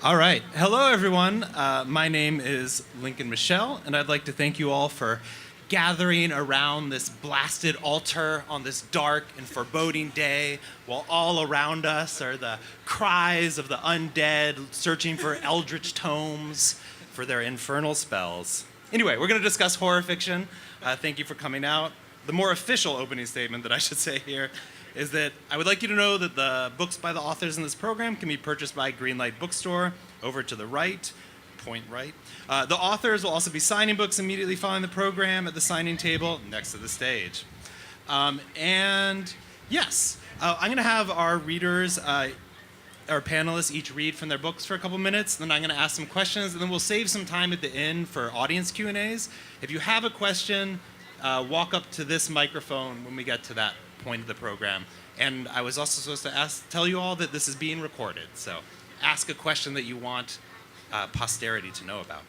All right. Hello, everyone. My name is Lincoln Michel, and I'd like to thank you all for gathering around this blasted altar on this dark and foreboding day, while all around us are the cries of the undead searching for eldritch tomes for their infernal spells. Anyway, we're going to discuss horror fiction. Thank you for coming out. The more official opening statement that I should say here is that I would like you to know that the books by the authors in this program can be purchased by Greenlight Bookstore over to the right, point right. The authors will also be signing books immediately following the program at the signing table next to the stage. And yes, I'm going to have our readers, our panelists each read from their books for a couple minutes, then I'm going to ask some questions, and then we'll save some time at the end for audience Q&As. If you have a question, walk up to this microphone when we get to that point of the program. And I was also supposed to tell you all that this is being recorded, so ask a question that you want posterity to know about.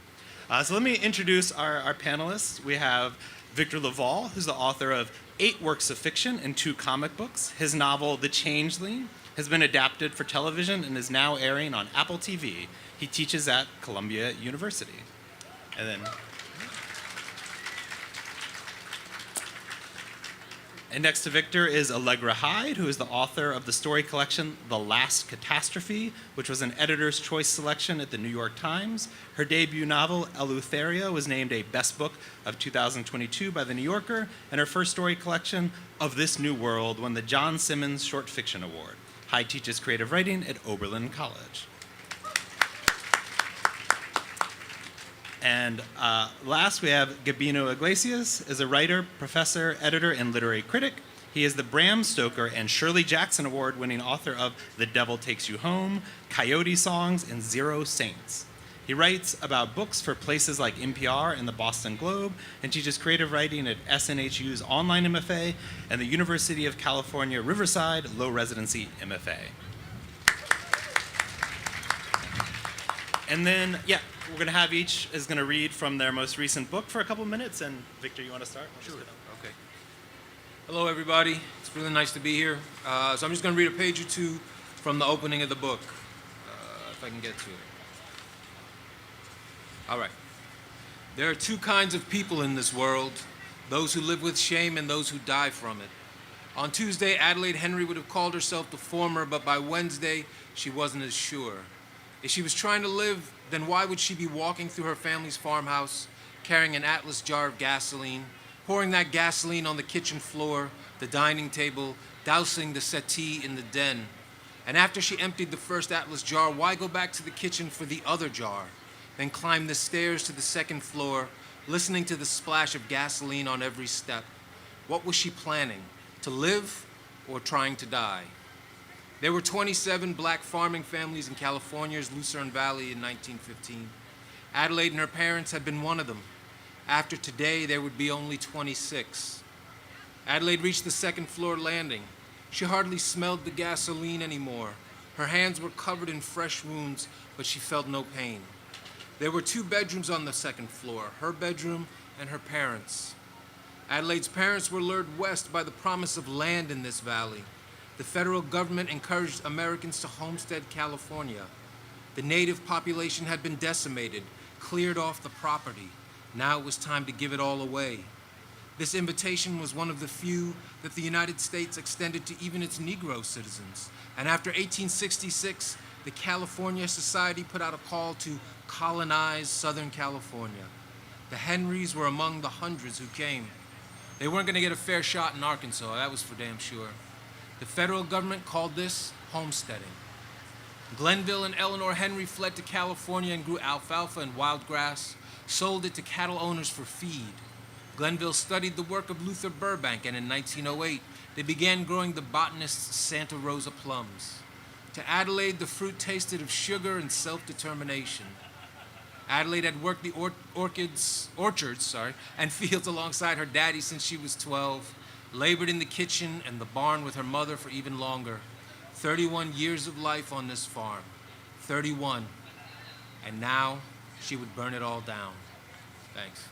So let me introduce our panelists. We have Victor LaValle, who's the author of 8 works of fiction and 2 comic books. His novel, The Changeling, has been adapted for television and is now airing on Apple TV. He teaches at Columbia University. And next to Victor is Allegra Hyde, who is the author of the story collection The Last Catastrophe, which was an editor's choice selection at the New York Times. Her debut novel, Eleutheria, was named a Best Book of 2022 by The New Yorker, and her first story collection, Of This New World, won the John Simmons Short Fiction Award. Hyde teaches creative writing at Oberlin College. And last, we have Gabino Iglesias, is a writer, professor, editor, and literary critic. He is the Bram Stoker and Shirley Jackson Award-winning author of The Devil Takes You Home, Coyote Songs, and Zero Saints. He writes about books for places like NPR and the Boston Globe, and teaches creative writing at SNHU's online MFA and the University of California, Riverside Low Residency MFA. And then, we're going to have each is going to read from their most recent book for a couple minutes. And Victor, you want to start? Sure. Okay. Hello, everybody. It's really nice to be here. So I'm just going to read a page or two from the opening of the book, if I can get to it. All right. There are 2 kinds of people in this world, those who live with shame and those who die from it. On Tuesday, Adelaide Henry would have called herself the former, but by Wednesday, she wasn't as sure. If she was trying to live, then why would she be walking through her family's farmhouse, carrying an Atlas jar of gasoline, pouring that gasoline on the kitchen floor, the dining table, dousing the settee in the den? And after she emptied the first Atlas jar, why go back to the kitchen for the other jar, then climb the stairs to the 2nd floor, listening to the splash of gasoline on every step? What was she planning, to live or trying to die? There were 27 black farming families in California's Lucerne Valley in 1915. Adelaide and her parents had been one of them. After today, there would be only 26. Adelaide reached the 2nd floor landing. She hardly smelled the gasoline anymore. Her hands were covered in fresh wounds, but she felt no pain. There were 2 bedrooms on the 2nd floor, her bedroom and her parents'. Adelaide's parents were lured west by the promise of land in this valley. The federal government encouraged Americans to homestead California. The native population had been decimated, cleared off the property. Now it was time to give it all away. This invitation was one of the few that the United States extended to even its Negro citizens. And after 1866, the California Society put out a call to colonize Southern California. The Henrys were among the hundreds who came. They weren't going to get a fair shot in Arkansas, that was for damn sure. The federal government called this homesteading. Glenville and Eleanor Henry fled to California and grew alfalfa and wild grass, sold it to cattle owners for feed. Glenville studied the work of Luther Burbank, and in 1908, they began growing the botanist's Santa Rosa plums. To Adelaide, the fruit tasted of sugar and self-determination. Adelaide had worked the orchards and fields alongside her daddy since she was 12, labored in the kitchen and the barn with her mother for even longer. 31 years of life on this farm. 31. And now she would burn it all down. Thanks.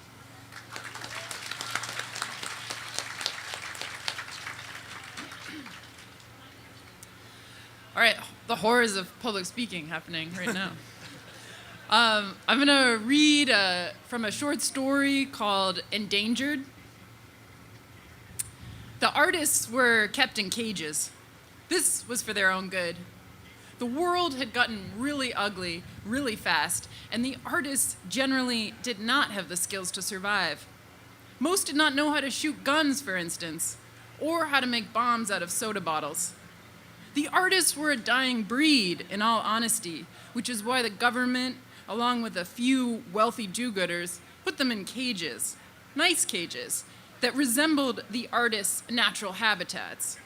All right, the horrors of public speaking happening right now. I'm going to read from a short story called Endangered. The artists were kept in cages. This was for their own good. The world had gotten really ugly really fast, and the artists generally did not have the skills to survive. Most did not know how to shoot guns, for instance, or how to make bombs out of soda bottles. The artists were a dying breed, in all honesty, which is why the government, along with a few wealthy do-gooders, put them in cages, nice cages, that resembled the artists' natural habitats.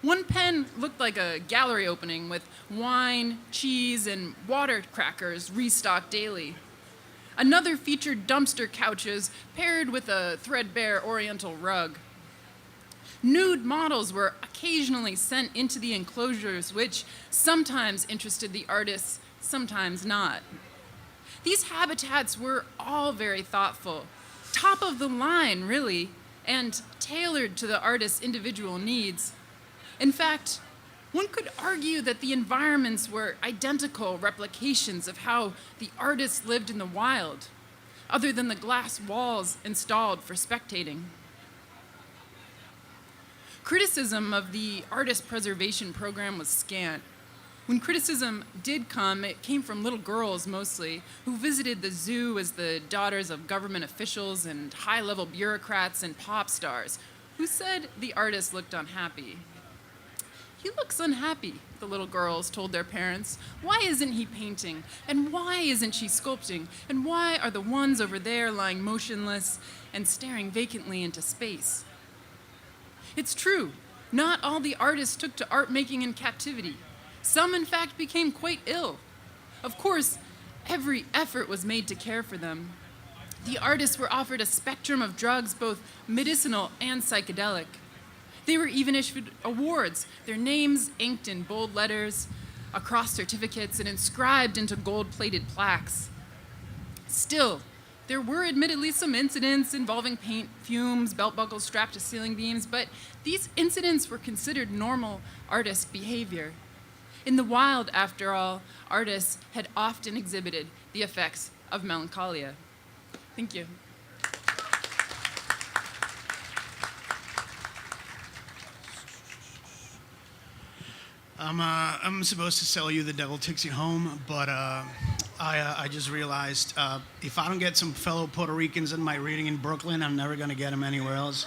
One pen looked like a gallery opening with wine, cheese, and water crackers restocked daily. Another featured dumpster couches paired with a threadbare oriental rug. Nude models were occasionally sent into the enclosures, which sometimes interested the artists, sometimes not. These habitats were all very thoughtful, top of the line, really, and tailored to the artist's individual needs. In fact, one could argue that the environments were identical replications of how the artists lived in the wild, other than the glass walls installed for spectating. Criticism of the artist preservation program was scant. When criticism did come, it came from little girls mostly, who visited the zoo as the daughters of government officials and high-level bureaucrats and pop stars, who said the artist looked unhappy. He looks unhappy, the little girls told their parents. Why isn't he painting? And why isn't she sculpting? And why are the ones over there lying motionless and staring vacantly into space? It's true, not all the artists took to art making in captivity. Some, in fact, became quite ill. Of course, every effort was made to care for them. The artists were offered a spectrum of drugs, both medicinal and psychedelic. They were even issued awards, their names inked in bold letters across certificates and inscribed into gold-plated plaques. Still, there were admittedly some incidents involving paint fumes, belt buckles strapped to ceiling beams, but these incidents were considered normal artist behavior. In the wild, after all, artists had often exhibited the effects of melancholia. Thank you. I'm supposed to sell you The Devil Takes You Home, but I just realized if I don't get some fellow Puerto Ricans in my reading in Brooklyn, I'm never going to get them anywhere else.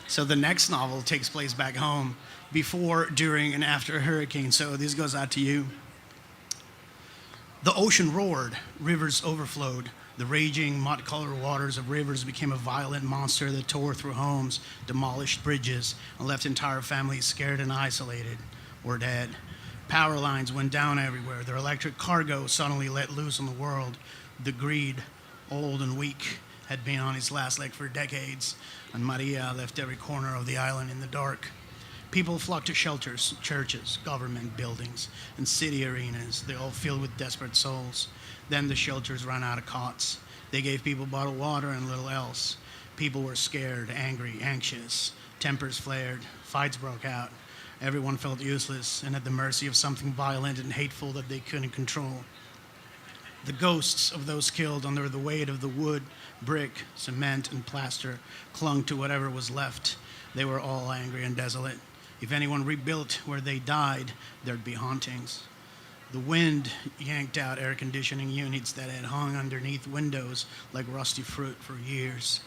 So the next novel takes place back home before, during, and after a hurricane, so this goes out to you. The ocean roared, rivers overflowed. The raging, mud-colored waters of rivers became a violent monster that tore through homes, demolished bridges, and left entire families scared and isolated or dead. Power lines went down everywhere. Their electric cargo suddenly let loose on the world. The greed, old and weak, had been on its last leg for decades, and Maria left every corner of the island in the dark. People flocked to shelters, churches, government buildings, and city arenas. They all filled with desperate souls. Then the shelters ran out of cots. They gave people bottled water and little else. People were scared, angry, anxious. Tempers flared. Fights broke out. Everyone felt useless and at the mercy of something violent and hateful that they couldn't control. The ghosts of those killed under the weight of the wood, brick, cement, and plaster clung to whatever was left. They were all angry and desolate. If anyone rebuilt where they died, there'd be hauntings. The wind yanked out air conditioning units that had hung underneath windows like rusty fruit for years.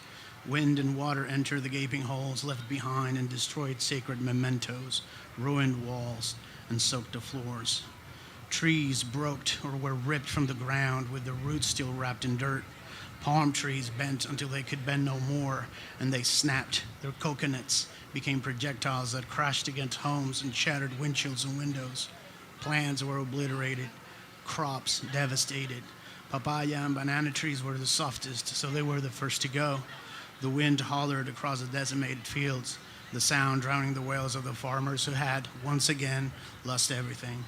Wind and water entered the gaping holes left behind and destroyed sacred mementos, ruined walls, and soaked the floors. Trees broke or were ripped from the ground with their roots still wrapped in dirt. Palm trees bent until they could bend no more, and they snapped. Their coconuts became projectiles that crashed against homes and shattered windshields and windows. Plants were obliterated, crops devastated. Papaya and banana trees were the softest, so they were the first to go. The wind hollered across the decimated fields, the sound drowning the wails of the farmers who had, once again, lost everything.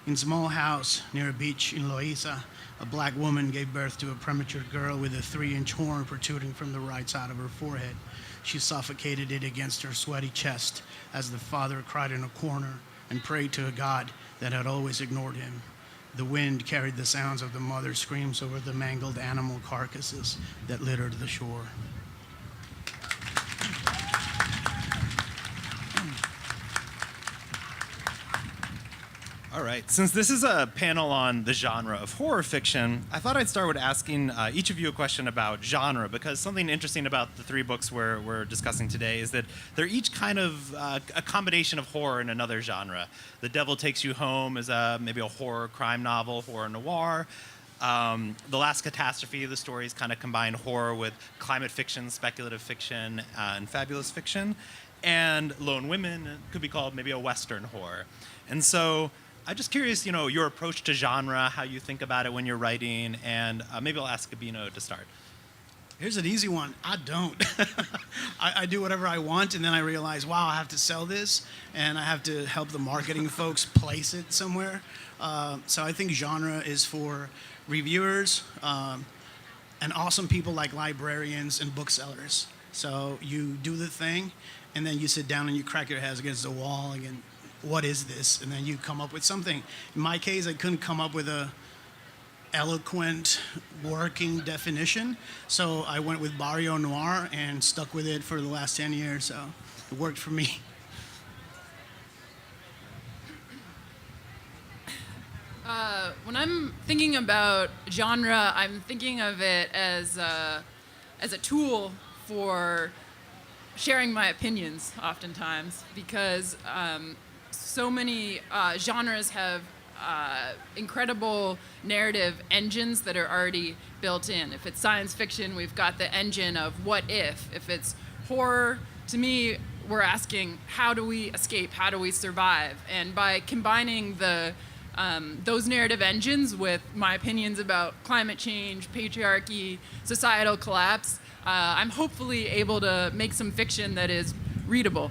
In a small house near a beach in Loíza, a black woman gave birth to a premature girl with a 3-inch horn protruding from the right side of her forehead. She suffocated it against her sweaty chest as the father cried in a corner and prayed to a God that had always ignored him. The wind carried the sounds of the mother's screams over the mangled animal carcasses that littered the shore. All right, since this is a panel on the genre of horror fiction, I thought I'd start with asking each of you a question about genre, because something interesting about the three books we're discussing today is that they're each kind of a combination of horror and another genre. The Devil Takes You Home is maybe a horror crime novel, horror noir. The Last Catastrophe, the stories kind of combine horror with climate fiction, speculative fiction, and fabulous fiction. And Lone Women could be called maybe a Western horror. And so I'm just curious, your approach to genre, how you think about it when you're writing, and maybe I'll ask Gabino to start. Here's an easy one. I don't. I do whatever I want, and then I realize, wow, I have to sell this, and I have to help the marketing folks place it somewhere. So I think genre is for reviewers and awesome people like librarians and booksellers. So you do the thing, and then you sit down and you crack your heads against the wall again. What is this? And then you come up with something. In my case, I couldn't come up with a eloquent working definition, so I went with Barrio Noir and stuck with it for the last 10 years, so it worked for me. When I'm thinking about genre, I'm thinking of it as a tool for sharing my opinions oftentimes, because so many genres have incredible narrative engines that are already built in. If it's science fiction, we've got the engine of what if. If it's horror, to me, we're asking, how do we escape? How do we survive? And by combining those narrative engines with my opinions about climate change, patriarchy, societal collapse, I'm hopefully able to make some fiction that is readable.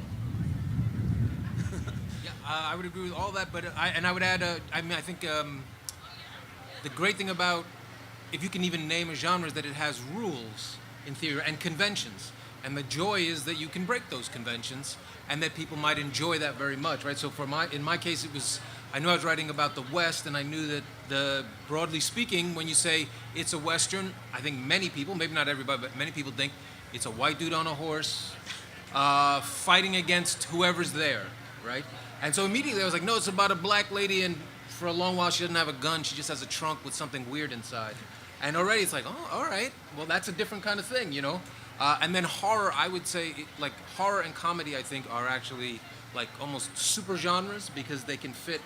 I would agree with all that, but I would add, I think the great thing about, if you can even name a genre, is that it has rules in theory and conventions. And the joy is that you can break those conventions and that people might enjoy that very much, right? So in my case, I knew I was writing about the West, and I knew that broadly speaking, when you say it's a Western, I think many people, maybe not everybody, but many people think it's a white dude on a horse fighting against whoever's there, right? And so immediately I was like, no, it's about a black lady, and for a long while she doesn't have a gun, she just has a trunk with something weird inside. And already it's like, oh, all right, well, that's a different kind of thing, And then horror, I would say, like horror and comedy, I think, are actually like almost super genres because they can fit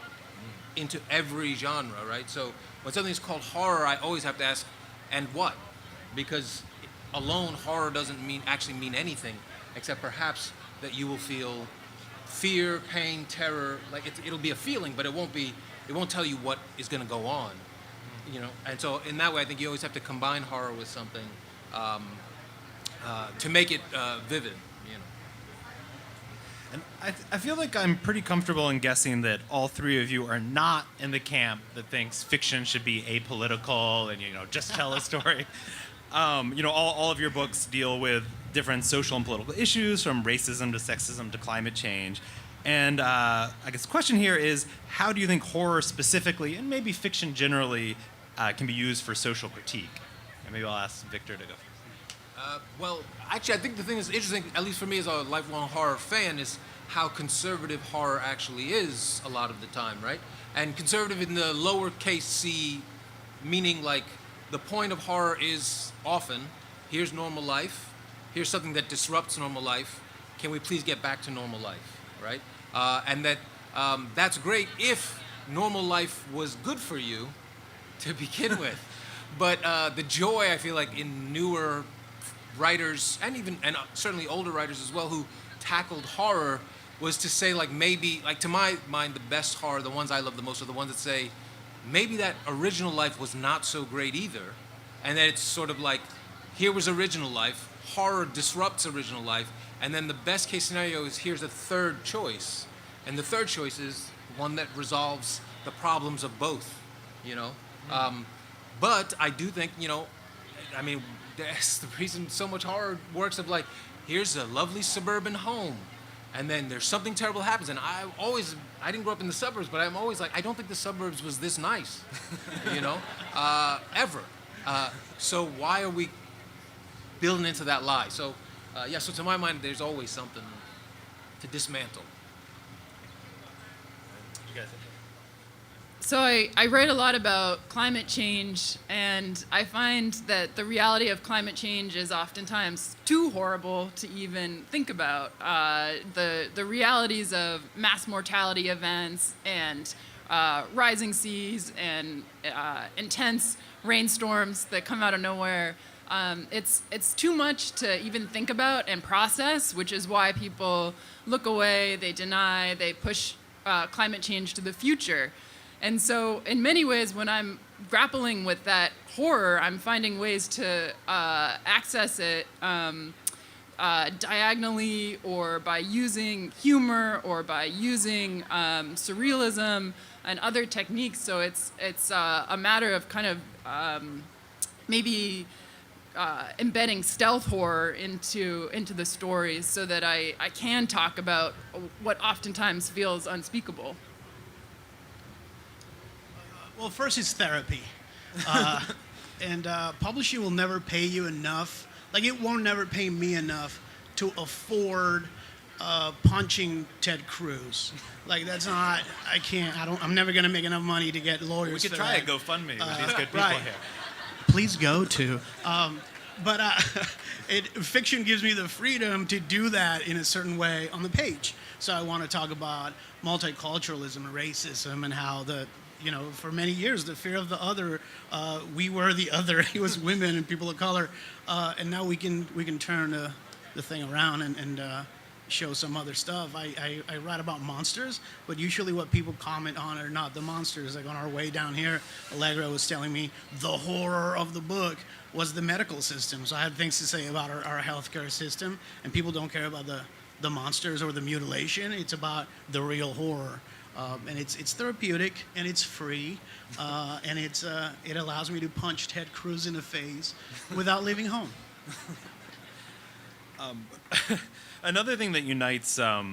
into every genre, right? So when something's called horror, I always have to ask, and what? Because alone, horror doesn't actually mean anything, except perhaps that you will feel fear, pain, terror. Like it'll be a feeling, but it won't tell you what is going to go on, And so in that way, I think you always have to combine horror with something to make it vivid, And I feel like I'm pretty comfortable in guessing that all three of you are not in the camp that thinks fiction should be apolitical and, just tell a story. All of your books deal with different social and political issues, from racism to sexism to climate change. And I guess the question here is, how do you think horror specifically, and maybe fiction generally, can be used for social critique? And maybe I'll ask Victor to go. Well, actually, I think the thing that's interesting, at least for me as a lifelong horror fan, is how conservative horror actually is a lot of the time, right? And conservative in the lowercase c, meaning like the point of horror is often, here's normal life, here's something that disrupts normal life, can we please get back to normal life, right? And that's great if normal life was good for you to begin with. But the joy, I feel like, in newer writers and certainly older writers as well who tackled horror was to say, like, maybe, like, to my mind, the best horror, the ones I love the most, are the ones that say maybe that original life was not so great either, and that it's sort of like, here was original life, horror disrupts original life, and then the best case scenario is here's a third choice, and the third choice is one that resolves the problems of both, But I do think, that's the reason so much horror works, of like, here's a lovely suburban home, and then there's something terrible happens, and I didn't grow up in the suburbs, but I'm always like, I don't think the suburbs was this nice, you know, ever. So why are we building into that lie? So, so to my mind, there's always something to dismantle. So I write a lot about climate change, and I find that the reality of climate change is oftentimes too horrible to even think about. The realities of mass mortality events and rising seas and intense rainstorms that come out of nowhere. It's too much to even think about and process, which is why people look away, they deny, they push climate change to the future. And so in many ways, when I'm grappling with that horror, I'm finding ways to access it diagonally, or by using humor, or by using surrealism and other techniques. So it's a matter of kind of maybe embedding stealth horror into the stories, so that I can talk about what oftentimes feels unspeakable. Well, first it's therapy. And publishing will never pay you enough. Like, it won't never pay me enough to afford punching Ted Cruz. Like, that's not, I'm never going to make enough money to get lawyers We could for try that. a GoFundMe with these good people right. here. Please go to. But fiction gives me the freedom to do that in a certain way on the page. So I want to talk about multiculturalism and racism, and how for many years, the fear of the other, we were the other. It was women and people of color, and now we can turn the thing around and show some other stuff. I write about monsters, but usually what people comment on are not the monsters. Like, on our way down here, Allegra was telling me the horror of the book was the medical system. So I had things to say about our healthcare system, and people don't care about the monsters or the mutilation. It's about the real horror. And it's therapeutic, and it's free, and it allows me to punch Ted Cruz in the face without leaving home. Another thing that unites, I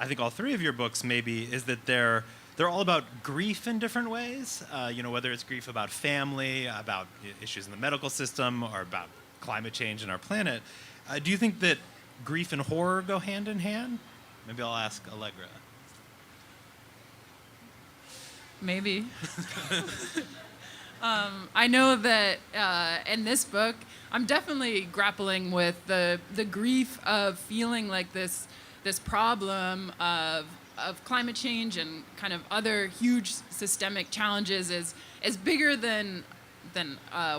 think, all three of your books maybe is that they're all about grief in different ways. Whether it's grief about family, about issues in the medical system, or about climate change and our planet. Do you think that grief and horror go hand in hand? Maybe I'll ask Allegra. Maybe. I know that in this book, I'm definitely grappling with the grief of feeling like this problem of climate change and kind of other huge systemic challenges is bigger than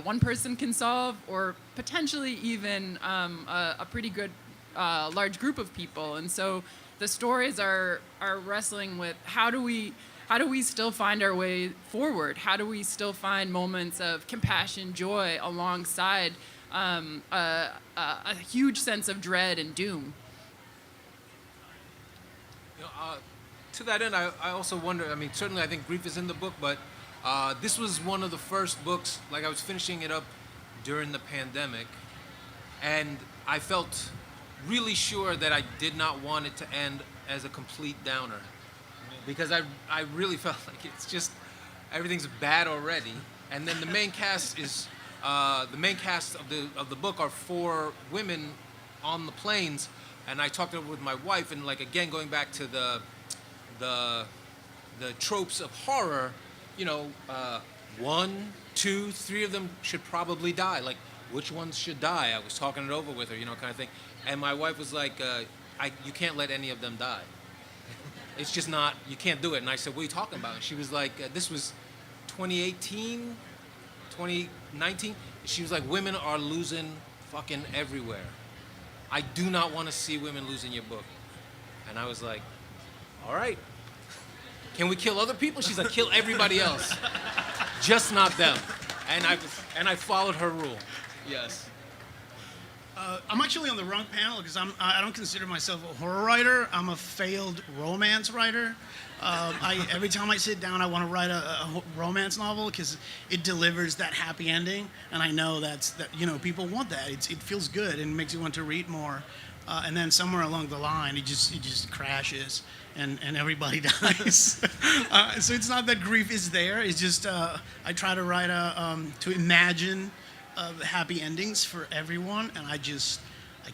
one person can solve, or potentially even a pretty good large group of people. And so the stories are wrestling with how do we still find our way forward? How do we still find moments of compassion, joy, alongside a huge sense of dread and doom? To that end, I also wonder, certainly I think grief is in the book, but this was one of the first books, like, I was finishing it up during the pandemic, and I felt really sure that I did not want it to end as a complete downer. Because I really felt like it's just, everything's bad already. And then the main cast of the book are 4 women on the planes, and I talked over with my wife, and, like, again, going back to the tropes of horror, 1, 2, 3 of them should probably die. Like, which ones should die? I was talking it over with her, kind of thing. And my wife was like, you can't let any of them die. It's just not, you can't do it. And I said, what are you talking about? And she was like, this was 2018, 2019. She was like, women are losing fucking everywhere. I do not want to see women lose in your book. And I was like, all right. Can we kill other people? She's like, kill everybody else. Just not them. And I followed her rule. Yes. I'm actually on the wrong panel, because I don't consider myself a horror writer. I'm a failed romance writer. Every time I sit down, I want to write a romance novel, because it delivers that happy ending, and I know that people want that. It feels good and makes you want to read more. and then somewhere along the line, it just crashes, and everybody dies. So it's not that grief is there. It's just I try to write to imagine happy endings for everyone, and I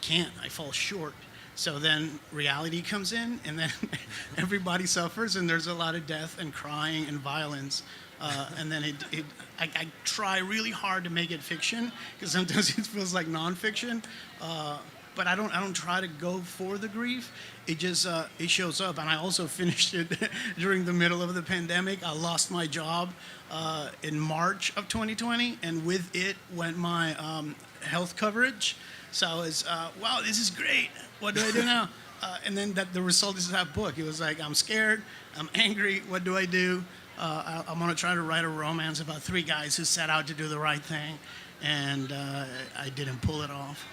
can't. I fall short. So then reality comes in, and then everybody suffers, and there's a lot of death and crying and violence. And then I try really hard to make it fiction, because sometimes it feels like nonfiction. But I don't try to go for the grief. It just it shows up. And I also finished it during the middle of the pandemic. I lost my job in March of 2020, and with it went my health coverage. So I was, wow, this is great. What do I do now? And then the result is that book. It was like, I'm scared, I'm angry, what do I do? I'm gonna try to write a romance about 3 guys who set out to do the right thing, and I didn't pull it off.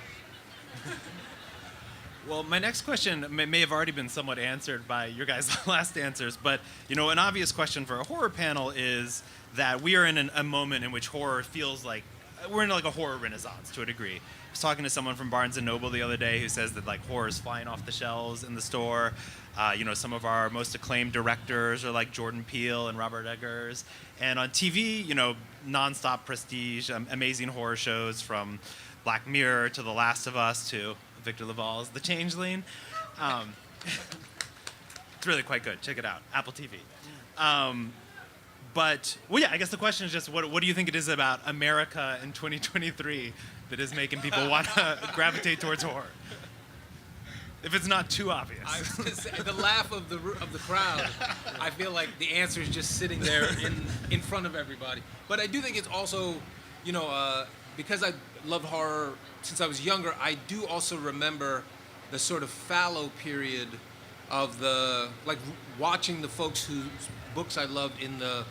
Well, my next question may have already been somewhat answered by your guys' last answers, but an obvious question for a horror panel is that we are in a moment in which horror feels like we're in like a horror renaissance to a degree. I was talking to someone from Barnes & Noble the other day who says that like horror is flying off the shelves in the store. Some of our most acclaimed directors are like Jordan Peele and Robert Eggers. And on TV, nonstop prestige, amazing horror shows from Black Mirror to The Last of Us to Victor LaValle's The Changeling. It's really quite good. Check it out. Apple TV. I guess the question is just what do you think it is about America in 2023 that is making people want to gravitate towards horror? If it's not too obvious. I was gonna say, the laugh of the crowd, I feel like the answer is just sitting there in front of everybody. But I do think it's also, because I loved horror since I was younger, I do also remember the sort of fallow period of watching the folks whose books I loved in the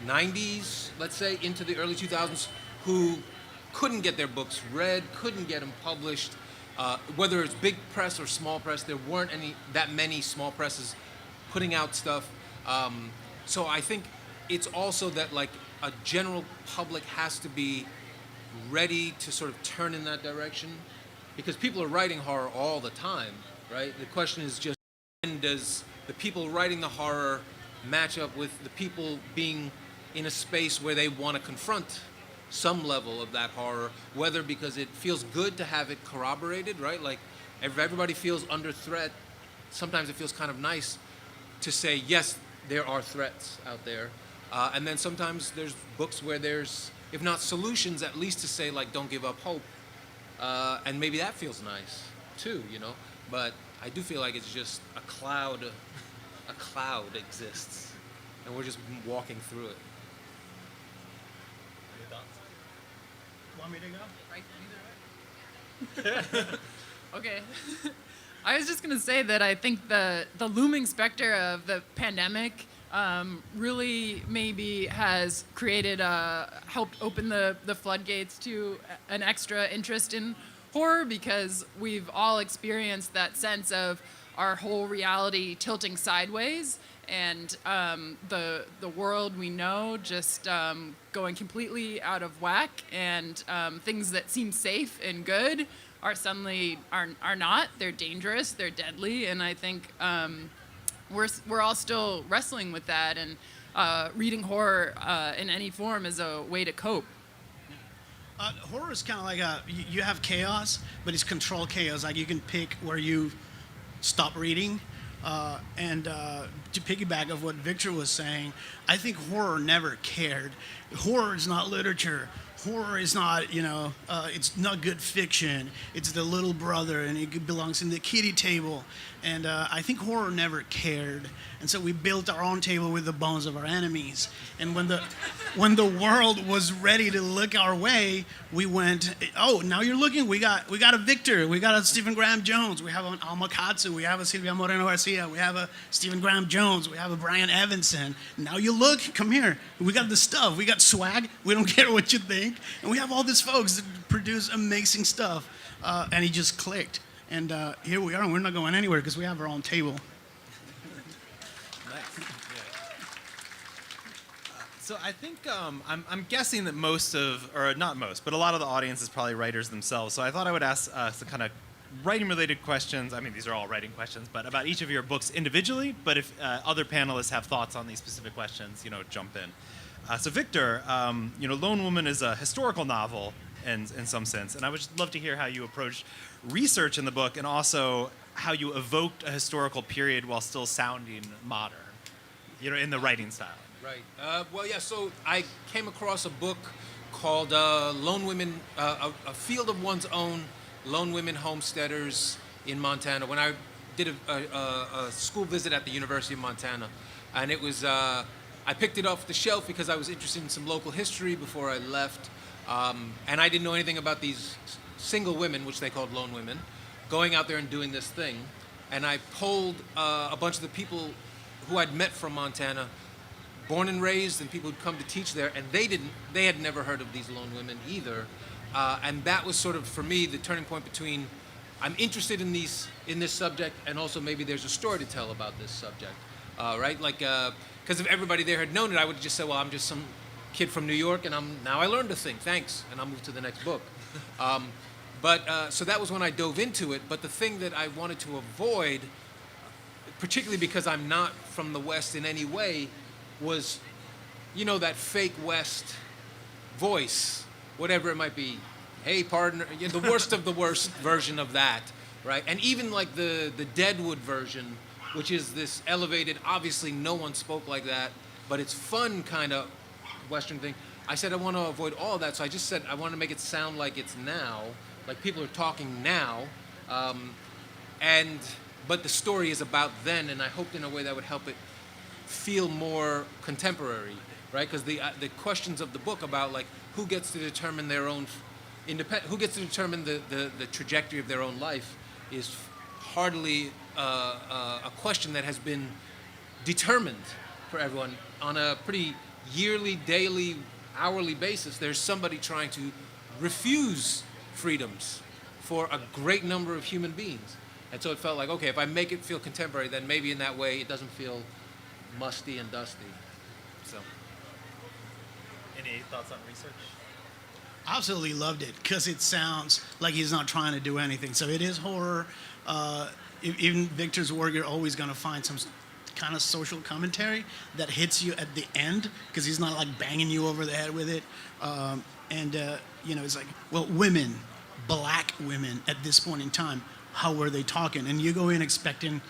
90s, let's say, into the early 2000s, who couldn't get their books read, couldn't get them published. Whether it's big press or small press, there weren't that many small presses putting out stuff. So I think it's also that like a general public has to be ready to sort of turn in that direction, because people are writing horror all the time, right? The question is just, when does the people writing the horror match up with the people being in a space where they want to confront some level of that horror, whether because it feels good to have it corroborated, right? Like if everybody feels under threat, sometimes it feels kind of nice to say, yes, there are threats out there. And then sometimes there's books where there's, if not solutions, at least to say like, don't give up hope. And maybe that feels nice too, But I do feel like it's just a cloud exists, and we're just walking through it. Want me to go? Okay. I was just going to say that I think the looming specter of the pandemic really maybe has helped open the floodgates to an extra interest in horror, because we've all experienced that sense of our whole reality tilting sideways, and the world we know just going completely out of whack, and things that seem safe and good are suddenly are not. They're dangerous, they're deadly, and I think we're all still wrestling with that, and reading horror in any form is a way to cope. Horror is kind of like you have chaos, but it's controlled chaos. Like you can pick where you stop reading. And to piggyback of what Victor was saying, I think horror never cared. Horror is not literature. Horror is not, it's not good fiction. It's the little brother, and it belongs in the kiddie table. And I think horror never cared. And so we built our own table with the bones of our enemies. And when the world was ready to look our way, we went, oh, now you're looking. We got a Victor. We got a Stephen Graham Jones. We have an Alma Katsu. We have a Silvia Moreno Garcia. We have a Stephen Graham Jones. We have a Brian Evanson. Now you look. Come here. We got the stuff. We got swag. We don't care what you think. And we have all these folks that produce amazing stuff. And he just clicked. And here we are, and we're not going anywhere because we have our own table. So I think I'm guessing that not most, but a lot of the audience is probably writers themselves. So I thought I would ask some kind of writing-related questions. I mean, these are all writing questions, but about each of your books individually. But if other panelists have thoughts on these specific questions, jump in. So Victor, Lone Woman is a historical novel in some sense, and I would just love to hear how you approached research in the book, and also how you evoked a historical period while still sounding modern, in the writing style. Right. So I came across a book called Lone Women, A Field of One's Own, Lone Women Homesteaders in Montana, when I did a school visit at the University of Montana. And it was, I picked it off the shelf because I was interested in some local history before I left. And I didn't know anything about these single women, which they called lone women, going out there and doing this thing. And I polled a bunch of the people who I'd met from Montana, born and raised, and people who'd come to teach there, and they had never heard of these lone women either. And that was sort of, for me, the turning point between I'm interested in this subject, and also maybe there's a story to tell about this subject, right? Like, because if everybody there had known it, I would just say, well, I'm just some kid from New York, and now I learned a thing, thanks, and I'll move to the next book. So that was when I dove into it, but the thing that I wanted to avoid, particularly because I'm not from the West in any way, was, that fake West voice, whatever it might be. Hey, partner, the worst of the worst version of that, right? And even like the Deadwood version, which is this elevated, obviously no one spoke like that, but it's fun kind of Western thing. I said I want to avoid all that, so I just said I want to make it sound like it's now, like people are talking now, but the story is about then, and I hoped in a way that would help it feel more contemporary, right? Because the questions of the book about like who gets to determine their own who gets to determine the trajectory of their own life is hardly a question that has been determined for everyone on a pretty yearly, daily, hourly basis. There's somebody trying to refuse freedoms for a great number of human beings. And so it felt like, okay, if I make it feel contemporary, then maybe in that way it doesn't feel musty and dusty. So, any thoughts on research? I absolutely loved it because it sounds like he's not trying to do anything. So it is horror. Even Victor's work, you're always going to find some kind of social commentary that hits you at the end because he's not like banging you over the head with it. It's like, well, women, black women at this point in time, how were they talking? And you go in expecting,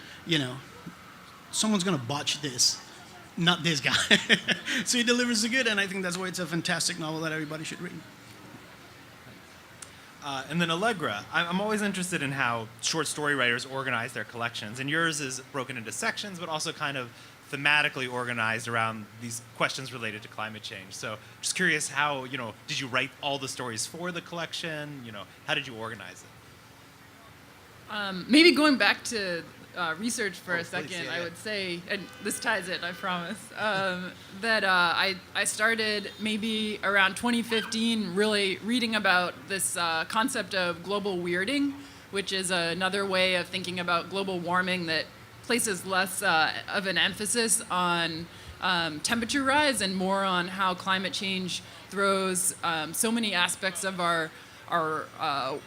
someone's going to botch this, not this guy. So he delivers the good, and I think that's why it's a fantastic novel that everybody should read. And then Allegra, I'm always interested in how short story writers organize their collections. And yours is broken into sections, but also kind of thematically organized around these questions related to climate change. So just curious how, did you write all the stories for the collection? How did you organize it? Maybe going back to research for a second, please, yeah, I would say, and this ties it, I promise, that I started maybe around 2015 really reading about this concept of global weirding, which is another way of thinking about global warming that places less of an emphasis on temperature rise and more on how climate change throws so many aspects of our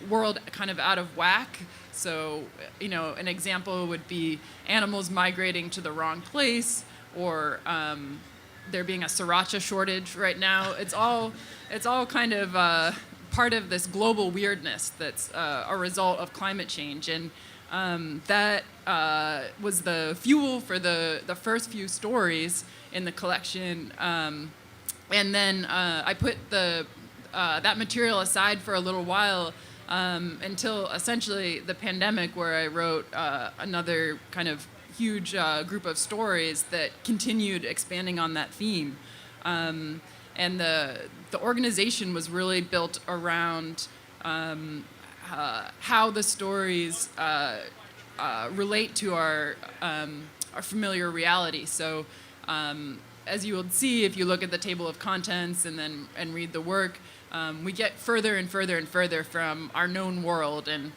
world kind of out of whack. So, an example would be animals migrating to the wrong place, or there being a sriracha shortage right now. It's all kind of part of this global weirdness that's a result of climate change, and that was the fuel for the first few stories in the collection. And then I put that material aside for a little while until essentially the pandemic, where I wrote another kind of huge group of stories that continued expanding on that theme. And the organization was really built around how the stories relate to our familiar reality. So as you will see, if you look at the table of contents and read the work, we get further and further and further from our known world, and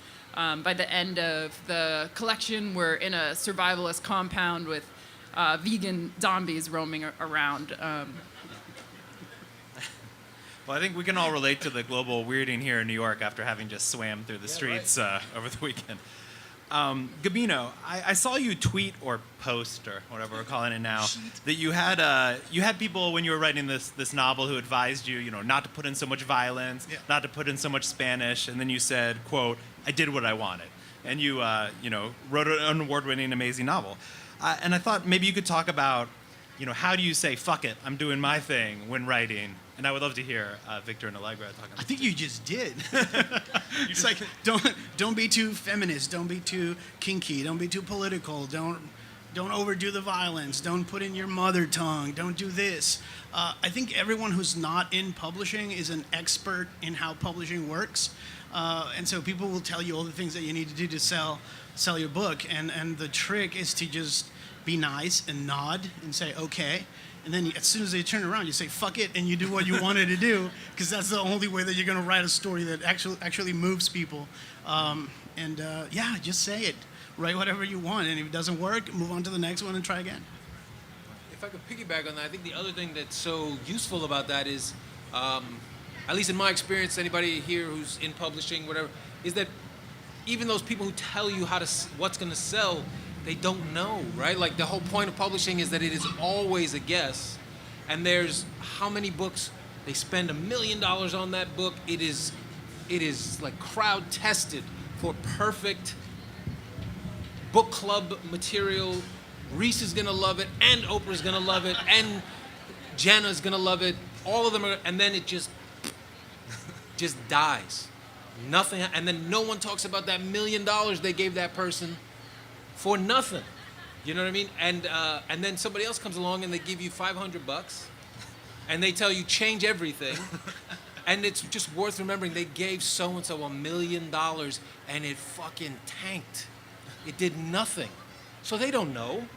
by the end of the collection, we're in a survivalist compound with vegan zombies roaming around. Well, I think we can all relate to the global weirding here in New York after having just swam through the streets over the weekend. Gabino, I saw you tweet or post or whatever we're calling it now that you had people when you were writing this novel who advised you, not to put in so much violence, not to put in so much Spanish, and then you said, quote, "I did what I wanted," and you wrote an award-winning, amazing novel, and I thought maybe you could talk about, how do you say "fuck it, I'm doing my thing" when writing? And I would love to hear Victor and Allegra talking about I think you just did. It's like, don't be too feminist. Don't be too kinky. Don't be too political. Don't overdo the violence. Don't put in your mother tongue. Don't do this. I think everyone who's not in publishing is an expert in how publishing works. And so people will tell you all the things that you need to do to sell your book. And the trick is to just be nice and nod and say, okay. And then as soon as they turn around, you say, fuck it, and you do what you wanted to do, because that's the only way that you're going to write a story that actually moves people. Just say it. Write whatever you want, and if it doesn't work, move on to the next one and try again. If I could piggyback on that, I think the other thing that's so useful about that is, at least in my experience, anybody here who's in publishing, whatever, is that even those people who tell you what's going to sell, they don't know, right? Like the whole point of publishing is that it is always a guess. And there's how many books they spend $1 million on that book. It is like crowd tested for perfect book club material. Reese is gonna love it, and Oprah's gonna love it, and Jenna's gonna love it. All of them are, and then it just dies. Nothing, and then no one talks about that $1 million they gave that person for nothing, you know what I mean? And then somebody else comes along and they give you $500, and they tell you change everything, and it's just worth remembering they gave so and so $1 million, and it fucking tanked. It did nothing, so they don't know,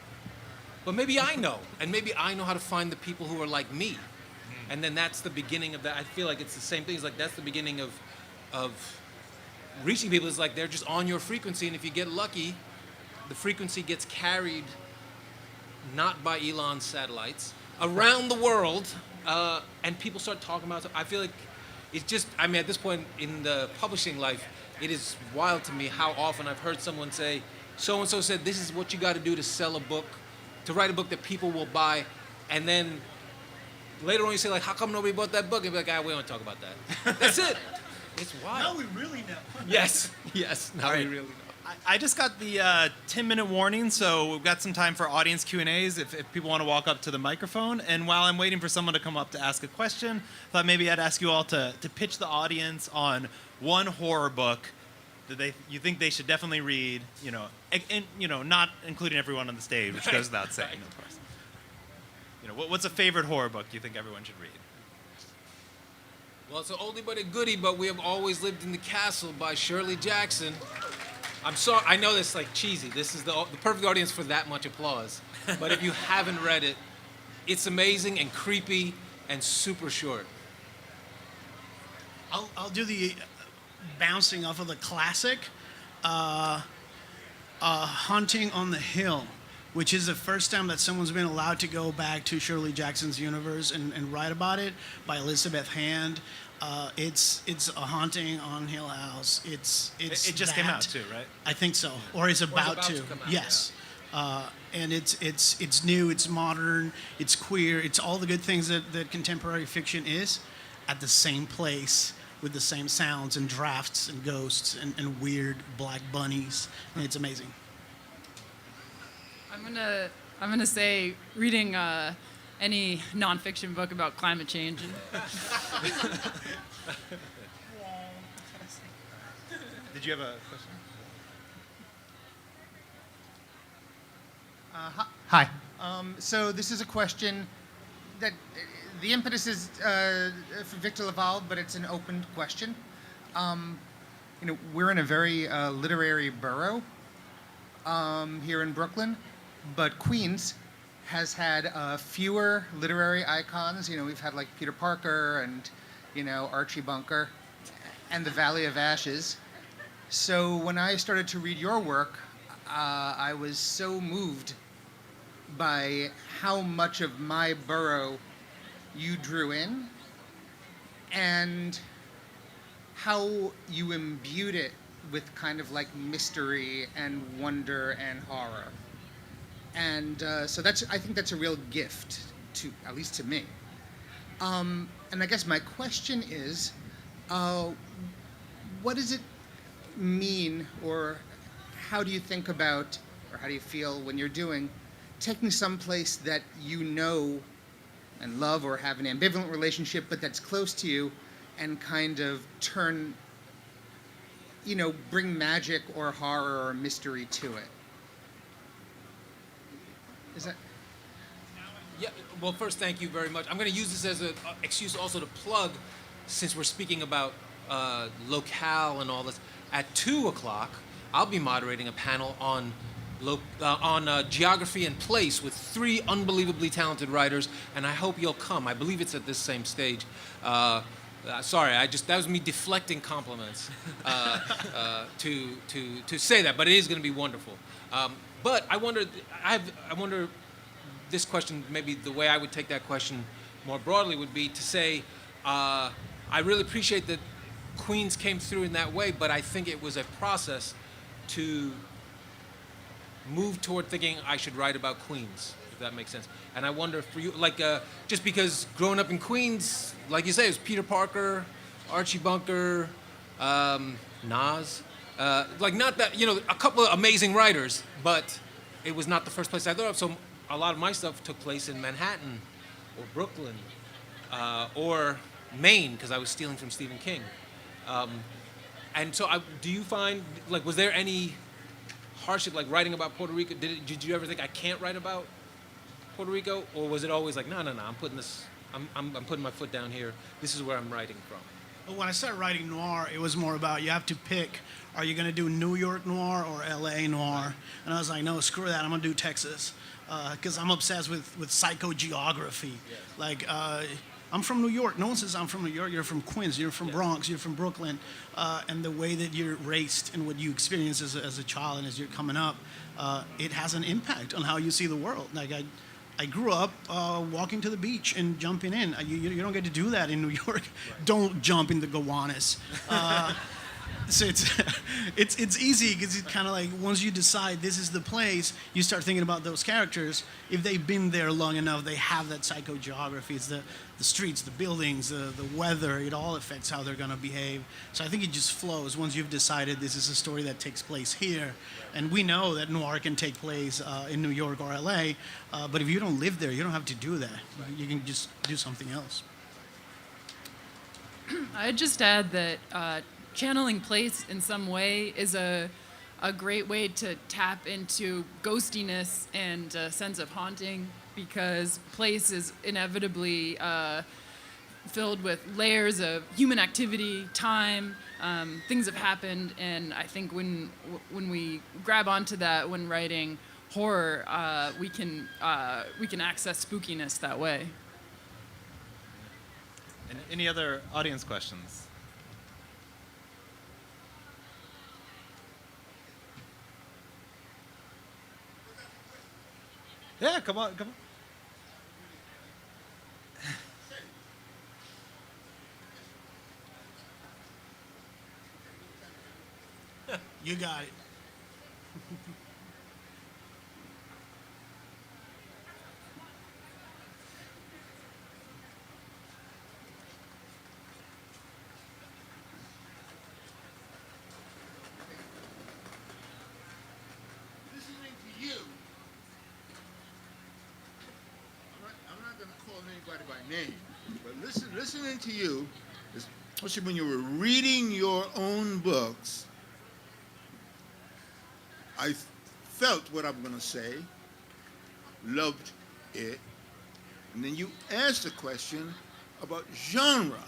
but maybe I know, and maybe I know how to find the people who are like me, and then that's the beginning of that. I feel like it's the same thing. It's like that's the beginning of reaching people. It's like they're just on your frequency, and if you get lucky, the frequency gets carried not by Elon's satellites around the world, and people start talking about it. I feel like it's just, at this point in the publishing life, it is wild to me how often I've heard someone say, so-and-so said this is what you got to do to sell a book, to write a book that people will buy, and then later on you say, like, how come nobody bought that book? And be like, we don't talk about that. That's it. It's wild. Now we really know. Yes, now we really know. I just got the 10-minute warning, so we've got some time for audience Q&As if people want to walk up to the microphone. And while I'm waiting for someone to come up to ask a question, I thought maybe I'd ask you all to pitch the audience on one horror book that you think they should definitely read, not including everyone on the stage, which goes without saying, of course. What's a favorite horror book you think everyone should read? Well, it's an oldie but a goodie, but We Have Always Lived in the Castle by Shirley Jackson. I'm sorry, I know this is like cheesy. This is the perfect audience for that much applause. But if you haven't read it, it's amazing and creepy and super short. I'll do the bouncing off of the classic, Haunting on the Hill, which is the first time that someone's been allowed to go back to Shirley Jackson's universe and write about it, by Elizabeth Hand. It's a haunting on Hill House. It just came out too, right? I think so, or it's about to. Come out, yes, and it's new, it's modern, it's queer, it's all the good things that contemporary fiction is, at the same place with the same sounds and drafts and ghosts and weird black bunnies, and it's amazing. I'm gonna say reading any nonfiction book about climate change. Did you have a question? Hi. So this is a question that the impetus is for Victor LaValle, but it's an open question. We're in a very literary borough here in Brooklyn, but Queens has had fewer literary icons. We've had like Peter Parker and, Archie Bunker and the Valley of Ashes. So when I started to read your work, I was so moved by how much of my borough you drew in. and how you imbued it with kind of like mystery and wonder and horror. And so I think that's a real gift to, at least to me. And I guess my question is, what does it mean, or how do you think about, or how do you feel when you're doing, taking some place that you know and love or have an ambivalent relationship, but that's close to you, and kind of turn, bring magic or horror or mystery to it? Is that? Yeah, well, first, thank you very much. I'm going to use this as an excuse also to plug, since we're speaking about locale and all this. At 2 o'clock, I'll be moderating a panel on geography and place with 3 unbelievably talented writers, and I hope you'll come. I believe it's at this same stage. Sorry, that was me deflecting compliments to say that, but it is going to be wonderful. But I wonder this question, maybe the way I would take that question more broadly would be to say, I really appreciate that Queens came through in that way, but I think it was a process to move toward thinking I should write about Queens, if that makes sense. And I wonder for you, just because growing up in Queens, like you say, it was Peter Parker, Archie Bunker, Nas, not that, a couple of amazing writers, but it was not the first place I thought of. So a lot of my stuff took place in Manhattan or Brooklyn or Maine, because I was stealing from Stephen King. And so do you find, was there any hardship, writing about Puerto Rico? Did you ever think I can't write about Puerto Rico? Or was it always no, I'm putting this, I'm putting my foot down here. This is where I'm writing from. When I started writing noir, it was more about, you have to pick, are you going to do New York noir or LA noir? And I was like, no, screw that, I'm going to do Texas. Because I'm obsessed with psychogeography. Yes. I'm from New York. No one says I'm from New York. You're from Queens. You're from Bronx. You're from Brooklyn. And the way that you're raised and what you experience as a child and as you're coming up, it has an impact on how you see the world. I grew up walking to the beach and jumping in. You don't get to do that in New York. Right. Don't jump in the Gowanus. So it's easy because it's kind of once you decide this is the place, you start thinking about those characters. If they've been there long enough, they have that psychogeography. It's the streets, the buildings, the weather. It all affects how they're going to behave. So I think it just flows once you've decided this is a story that takes place here. And we know that noir can take place in New York or LA, but if you don't live there, you don't have to do that. You can just do something else. I'd just add that channeling place in some way is a great way to tap into ghostiness and a sense of haunting, because place is inevitably filled with layers of human activity, time, things have happened, and I think when we grab onto that when writing horror, we can access spookiness that way. And any other audience questions? Yeah, come on. You got it. Listening to you, I'm not going to call anybody by name, but listening to you, especially when you were reading your own books, I felt what I'm going to say, loved it, and then you asked a question about genre,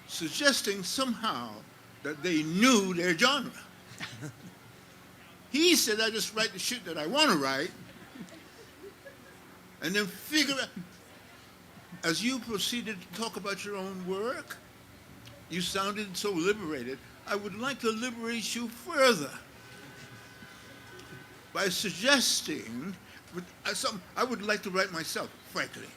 suggesting somehow that they knew their genre. He said, I just write the shit that I want to write, and then figure out. As you proceeded to talk about your own work, you sounded so liberated. I would like to liberate you further by suggesting, I would like to write myself, frankly.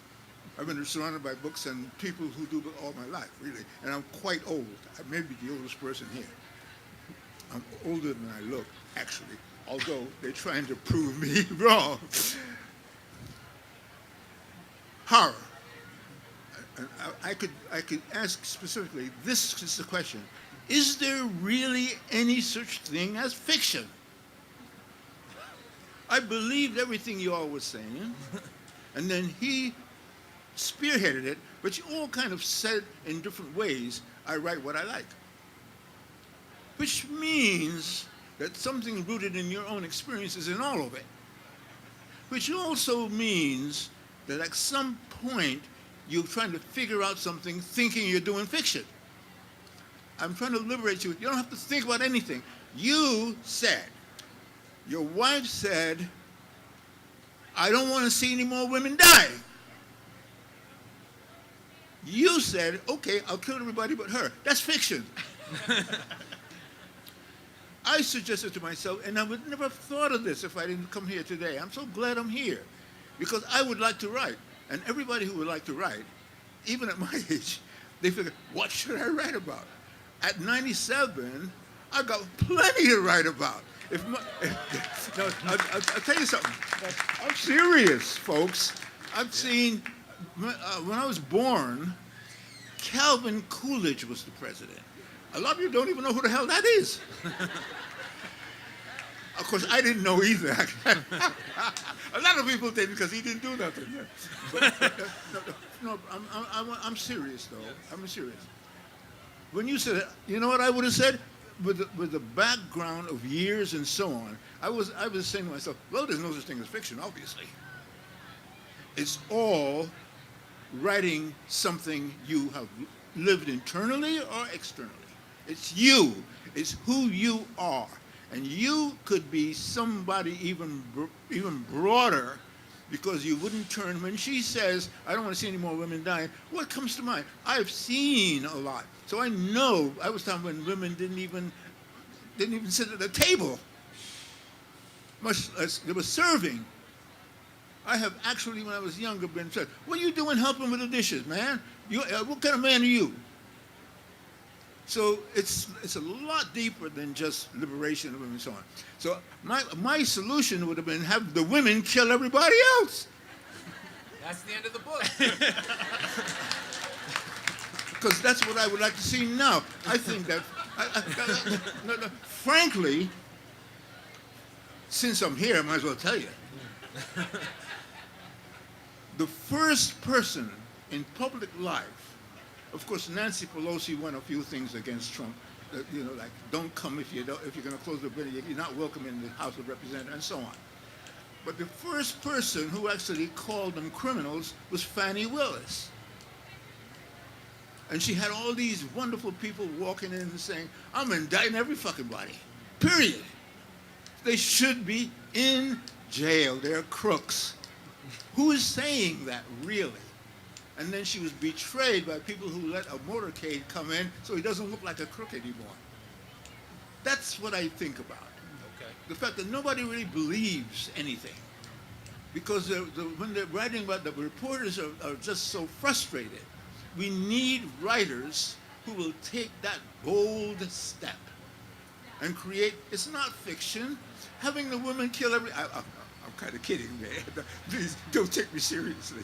I've been surrounded by books and people who do all my life, really. And I'm quite old. I may be the oldest person here. I'm older than I look, actually, although they're trying to prove me wrong. Horror. And I could ask specifically, this is the question: is there really any such thing as fiction? I believed everything you all were saying, and then he spearheaded it, but you all kind of said in different ways, I write what I like. Which means that something rooted in your own experiences in all of it. Which also means that at some point, you're trying to figure out something thinking you're doing fiction. I'm trying to liberate you. You don't have to think about anything. You said, your wife said, I don't want to see any more women dying. You said, okay, I'll kill everybody but her. That's fiction. I suggested to myself, and I would never have thought of this if I didn't come here today. I'm so glad I'm here, because I would like to write. And everybody who would like to write, even at my age, they figure, what should I write about? At 97, I got plenty to write about. No, I'll tell you something. I'm serious, folks. I've seen, when I was born, Calvin Coolidge was the president. A lot of you don't even know who the hell that is. Of course, I didn't know either. A lot of people didn't, because he didn't do nothing. No, I'm serious, though. I'm serious. When you said it, you know what I would have said? With the background of years and so on, I was saying to myself, well, there's no such thing as fiction, obviously. It's all writing something you have lived internally or externally. It's you. It's who you are. And you could be somebody even broader, because you wouldn't turn. When she says, I don't want to see any more women dying, what comes to mind? I've seen a lot. So I know, I was talking when women didn't even sit at the table, much less they were serving. I have actually, when I was younger, been said, what are you doing helping with the dishes, man? What kind of man are you? So it's a lot deeper than just liberation of women and so on. So my solution would have been have the women kill everybody else. That's the end of the book. Because that's what I would like to see now. I think that, frankly, since I'm here, I might as well tell you. The first person in public life, of course, Nancy Pelosi won a few things against Trump. Like don't come if you're going to close the building, you're not welcome in the House of Representatives, and so on. But the first person who actually called them criminals was Fannie Willis. And she had all these wonderful people walking in and saying, I'm indicting every fucking body, period. They should be in jail. They're crooks. Who is saying that, really? And then she was betrayed by people who let a motorcade come in so he doesn't look like a crook anymore. That's what I think about. Okay. The fact that nobody really believes anything. Because when they're writing about the reporters are just so frustrated. We need writers who will take that bold step and create, it's not fiction, having the women kill I'm kind of kidding, man. Please don't take me seriously.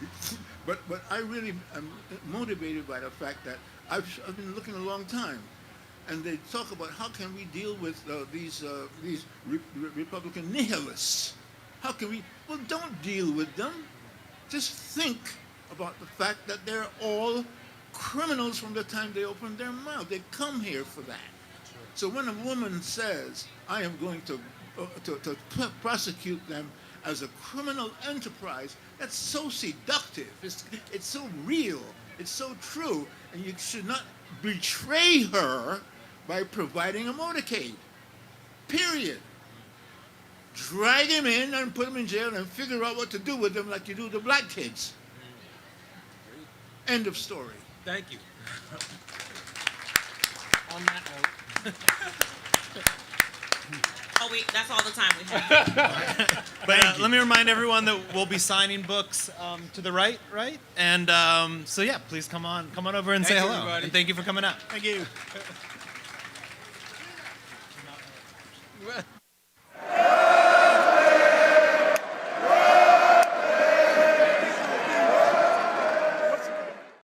But I really am motivated by the fact that I've been looking a long time, and they talk about how can we deal with these Republican nihilists. How can we? Well, don't deal with them. Just think about the fact that they're all criminals from the time they open their mouth. They come here for that. So when a woman says, I am going to prosecute them as a criminal enterprise, that's so seductive. It's so real. It's so true. And you should not betray her by providing a motorcade. Period. Drag him in and put him in jail and figure out what to do with them like you do the black kids. End of story. Thank you. On that note. That's all the time we have. But let me remind everyone that we'll be signing books to the right, and so yeah, please come on over and say Thank you, hello. everybody. And thank you for coming out. Thank you.